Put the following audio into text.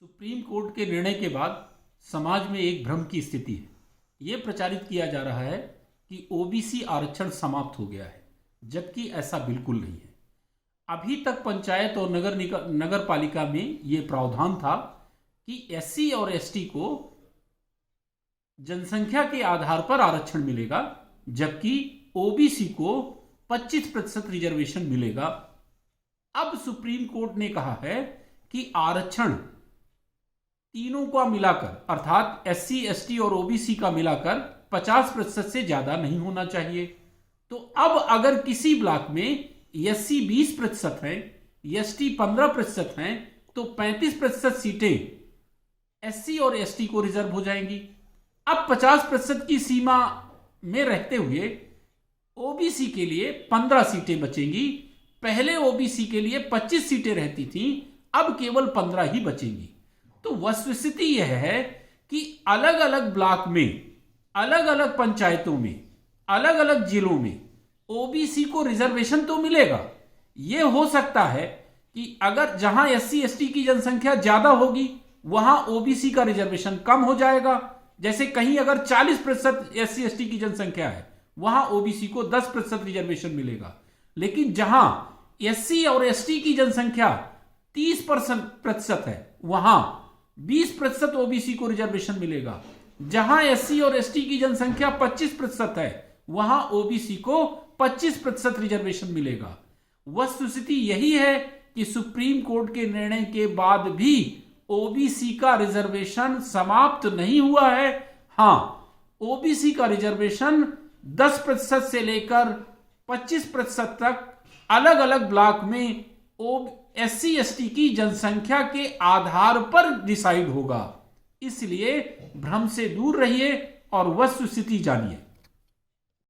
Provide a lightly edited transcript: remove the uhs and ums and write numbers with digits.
Supreme court के निर्णय के बाद समाज में एक भ्रम की स्थिति है। ये प्रचारित किया जा रहा है कि ओबीसी आरक्षण समाप्त हो गया है, जबकि ऐसा बिल्कुल नहीं है। अभी तक पंचायत और नगर पालिका में ये प्रावधान था कि एससी और एसटी को जनसंख्या के आधार पर आरक्षण मिलेगा, जबकि ओबीसी को 25% रिजर्वेशन मिलेगा। अब सुप्रीम कोर्ट ने कहा है कि आरक्षण तीनों का मिलाकर अर्थात एससी, एसटी और ओबीसी का मिलाकर 50% से ज्यादा नहीं होना चाहिए। तो अब अगर किसी ब्लॉक में एससी 20% है, एसटी 15% है, तो 35% सीटें एससी और एसटी को रिजर्व हो जाएंगी। अब 50% की सीमा में रहते हुए ओबीसी के लिए 15 सीटें बचेंगी। पहले ओबीसी के लिए 25 सीटें रहती थीं, अब केवल 15 ही बचेंगी। तो वस्तुस्थिति यह है कि अलग अलग ब्लॉक में, अलग अलग पंचायतों में, अलग अलग जिलों में ओबीसी को रिजर्वेशन तो मिलेगा। यह हो सकता है कि अगर जहां एससी एसटी की जनसंख्या ज्यादा होगी वहां ओबीसी का रिजर्वेशन कम हो जाएगा। जैसे कहीं अगर 40% एससी एसटी की जनसंख्या है वहां ओबीसी को 10% रिजर्वेशन मिलेगा। लेकिन जहां एससी और एसटी की जनसंख्या 30% है वहां 20% ओबीसी को रिजर्वेशन मिलेगा। जहां एससी और एसटी की जनसंख्या 25% है वहां ओबीसी को 25% रिजर्वेशन मिलेगा। वस्तुस्थिति यही है कि सुप्रीम कोर्ट के निर्णय के बाद भी ओबीसी का रिजर्वेशन समाप्त नहीं हुआ है। हां, ओबीसी का रिजर्वेशन 10% से लेकर 25% तक अलग अलग ब्लॉक में एससी एसटी की जनसंख्या के आधार पर डिसाइड होगा। इसलिए भ्रम से दूर रहिए और वस्तुस्थिति जानिए।